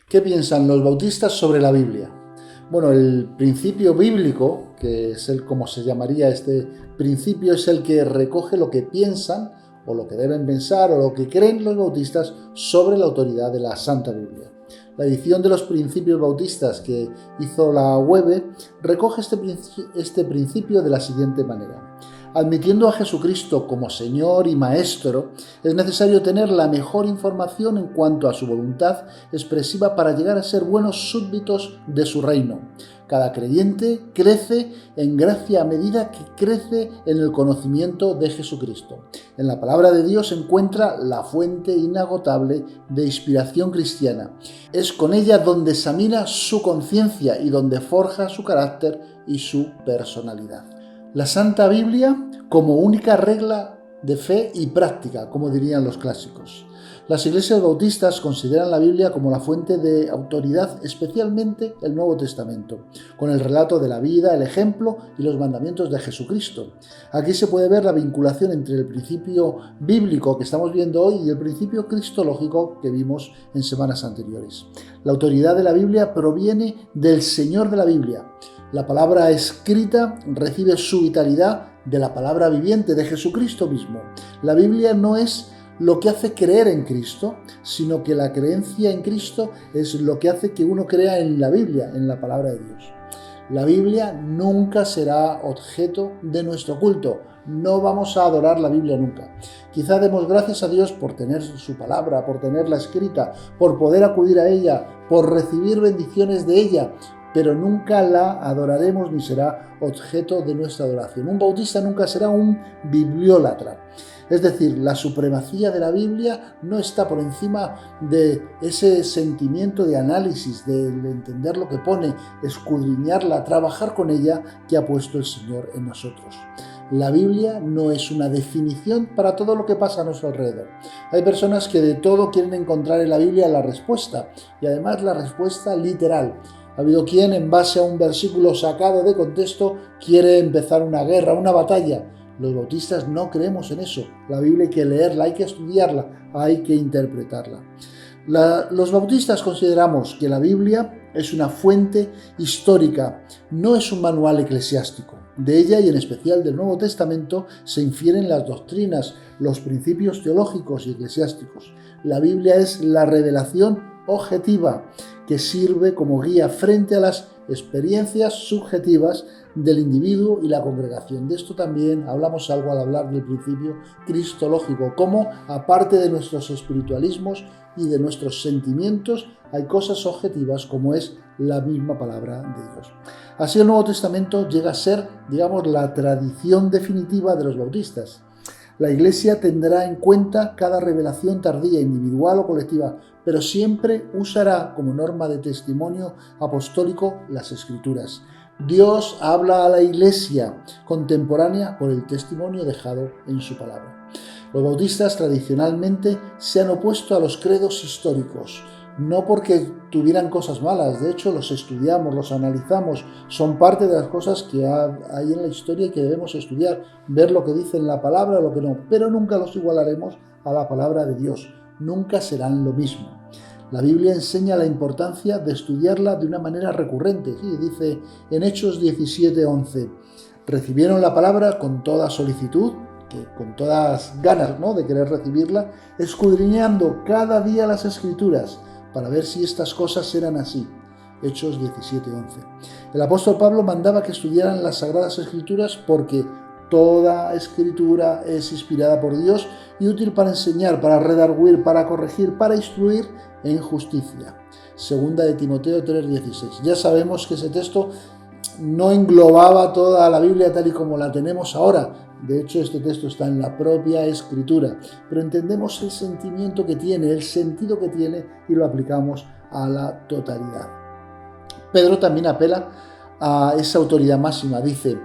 ¿Qué piensan los bautistas sobre la Biblia? Bueno, el principio bíblico, que es como se llamaría este principio, es el que recoge lo que piensan o lo que deben pensar o lo que creen los bautistas sobre la autoridad de la Santa Biblia. La edición de los principios bautistas que hizo la Webe recoge este principio de la siguiente manera. Admitiendo a Jesucristo como Señor y Maestro, es necesario tener la mejor información en cuanto a su voluntad expresiva para llegar a ser buenos súbditos de su reino. Cada creyente crece en gracia a medida que crece en el conocimiento de Jesucristo. En la palabra de Dios se encuentra la fuente inagotable de inspiración cristiana. Es con ella donde examina su conciencia y donde forja su carácter y su personalidad. La Santa Biblia como única regla de fe y práctica, como dirían los clásicos. Las iglesias bautistas consideran la Biblia como la fuente de autoridad, especialmente el Nuevo Testamento, con el relato de la vida, el ejemplo y los mandamientos de Jesucristo. Aquí se puede ver la vinculación entre el principio bíblico que estamos viendo hoy y el principio cristológico que vimos en semanas anteriores. La autoridad de la Biblia proviene del Señor de la Biblia. La palabra escrita recibe su vitalidad de la palabra viviente de Jesucristo mismo. La Biblia no es lo que hace creer en Cristo, sino que la creencia en Cristo es lo que hace que uno crea en la Biblia, en la palabra de Dios. La Biblia nunca será objeto de nuestro culto. No vamos a adorar la Biblia nunca. Quizá demos gracias a Dios por tener su palabra, por tenerla escrita, por poder acudir a ella, por recibir bendiciones de ella, pero nunca la adoraremos ni será objeto de nuestra adoración. Un bautista nunca será un bibliólatra. Es decir, la supremacía de la Biblia no está por encima de ese sentimiento de análisis, de entender lo que pone, escudriñarla, trabajar con ella que ha puesto el Señor en nosotros. La Biblia no es una definición para todo lo que pasa a nuestro alrededor. Hay personas que de todo quieren encontrar en la Biblia la respuesta, y además la respuesta literal. Ha habido quien, en base a un versículo sacado de contexto, quiere empezar una guerra, una batalla. Los bautistas no creemos en eso. La Biblia hay que leerla, hay que estudiarla, hay que interpretarla. Los bautistas consideramos que la Biblia es una fuente histórica, no es un manual eclesiástico. De ella, y en especial del Nuevo Testamento, se infieren las doctrinas, los principios teológicos y eclesiásticos. La Biblia es la revelación objetiva que sirve como guía frente a las experiencias subjetivas del individuo y la congregación. De esto también hablamos algo al hablar del principio cristológico, como aparte de nuestros espiritualismos y de nuestros sentimientos, hay cosas objetivas como es la misma palabra de Dios. Así el Nuevo Testamento llega a ser, digamos, la tradición definitiva de los bautistas. La Iglesia tendrá en cuenta cada revelación tardía, individual o colectiva, pero siempre usará como norma de testimonio apostólico las Escrituras. Dios habla a la Iglesia contemporánea por el testimonio dejado en su palabra. Los bautistas tradicionalmente se han opuesto a los credos históricos, no porque tuvieran cosas malas, de hecho los estudiamos, los analizamos, son parte de las cosas que hay en la historia y que debemos estudiar, ver lo que dice en la palabra o lo que no, pero nunca los igualaremos a la palabra de Dios, nunca serán lo mismo. La Biblia enseña la importancia de estudiarla de una manera recurrente. Sí, dice en Hechos 17:11, recibieron la palabra con toda solicitud, con todas ganas, ¿no?, de querer recibirla, escudriñando cada día las Escrituras para ver si estas cosas eran así. Hechos 17:11. El apóstol Pablo mandaba que estudiaran las Sagradas Escrituras porque toda Escritura es inspirada por Dios y útil para enseñar, para redarguir, para corregir, para instruir en justicia. Segunda de Timoteo 3:16. Ya sabemos que ese texto no englobaba toda la Biblia tal y como la tenemos ahora. De hecho, este texto está en la propia Escritura, pero entendemos el sentimiento que tiene, el sentido que tiene y lo aplicamos a la totalidad. Pedro también apela a esa autoridad máxima. Dice: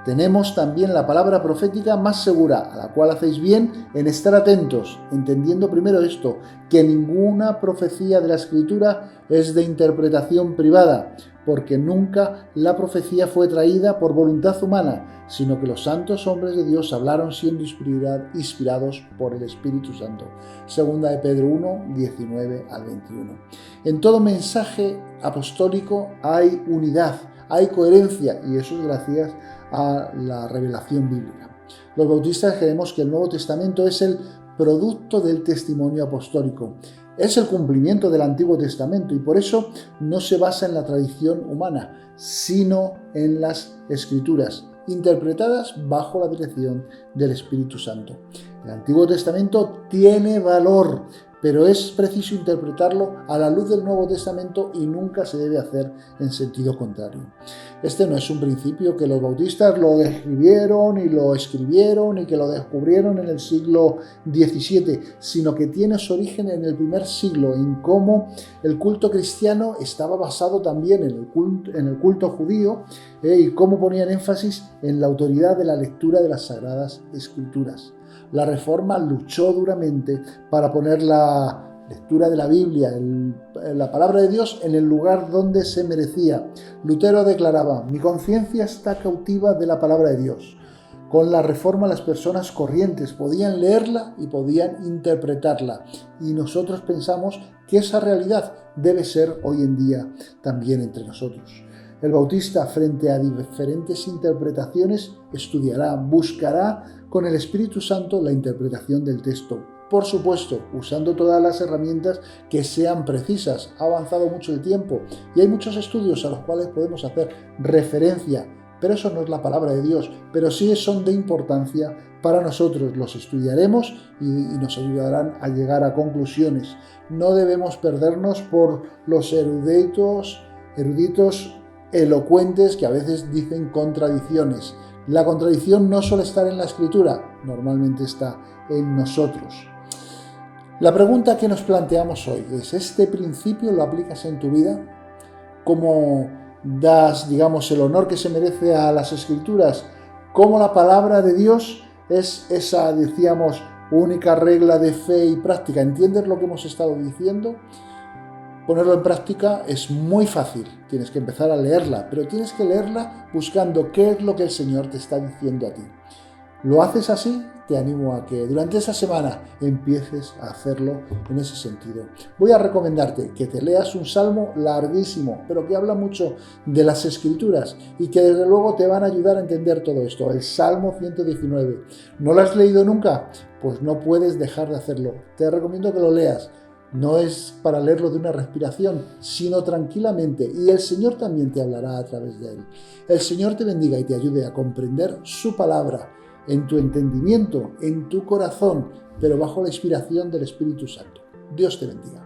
tenemos también la palabra profética más segura, a la cual hacéis bien en estar atentos, entendiendo primero esto, que ninguna profecía de la Escritura es de interpretación privada, porque nunca la profecía fue traída por voluntad humana, sino que los santos hombres de Dios hablaron siendo inspirados por el Espíritu Santo. Segunda de Pedro 1, 19 al 21. En todo mensaje apostólico hay unidad, hay coherencia, y eso es gracias a la revelación bíblica. Los bautistas creemos que el Nuevo Testamento es el producto del testimonio apostólico. Es el cumplimiento del Antiguo Testamento y por eso no se basa en la tradición humana, sino en las Escrituras, interpretadas bajo la dirección del Espíritu Santo. El Antiguo Testamento tiene valor, pero es preciso interpretarlo a la luz del Nuevo Testamento y nunca se debe hacer en sentido contrario. Este no es un principio que los bautistas lo describieron y lo escribieron y que lo descubrieron en el siglo XVII, sino que tiene su origen en el primer siglo, en cómo el culto cristiano estaba basado también en el culto judío y cómo ponían énfasis en la autoridad de la lectura de las Sagradas Escrituras. La Reforma luchó duramente para poner la lectura de la Biblia, la palabra de Dios, en el lugar donde se merecía. Lutero declaraba: mi conciencia está cautiva de la palabra de Dios. Con la Reforma las personas corrientes podían leerla y podían interpretarla, y nosotros pensamos que esa realidad debe ser hoy en día también entre nosotros. El bautista, frente a diferentes interpretaciones, estudiará, buscará con el Espíritu Santo la interpretación del texto. Por supuesto, usando todas las herramientas que sean precisas. Ha avanzado mucho el tiempo y hay muchos estudios a los cuales podemos hacer referencia, pero eso no es la palabra de Dios, pero sí son de importancia para nosotros. Los estudiaremos y nos ayudarán a llegar a conclusiones. No debemos perdernos por los eruditos elocuentes que a veces dicen contradicciones. La contradicción no suele estar en la Escritura, normalmente está en nosotros. La pregunta que nos planteamos hoy es: ¿este principio lo aplicas en tu vida? ¿Cómo das, el honor que se merece a las Escrituras? ¿Cómo la palabra de Dios es esa, única regla de fe y práctica? ¿Entiendes lo que hemos estado diciendo? Ponerlo en práctica es muy fácil. Tienes que empezar a leerla, pero tienes que leerla buscando qué es lo que el Señor te está diciendo a ti. ¿Lo haces así? Te animo a que durante esa semana empieces a hacerlo en ese sentido. Voy a recomendarte que te leas un salmo larguísimo, pero que habla mucho de las Escrituras y que desde luego te van a ayudar a entender todo esto. El Salmo 119. ¿No lo has leído nunca? Pues no puedes dejar de hacerlo. Te recomiendo que lo leas. No es para leerlo de una respiración, sino tranquilamente, y el Señor también te hablará a través de él. El Señor te bendiga y te ayude a comprender su palabra en tu entendimiento, en tu corazón, pero bajo la inspiración del Espíritu Santo. Dios te bendiga.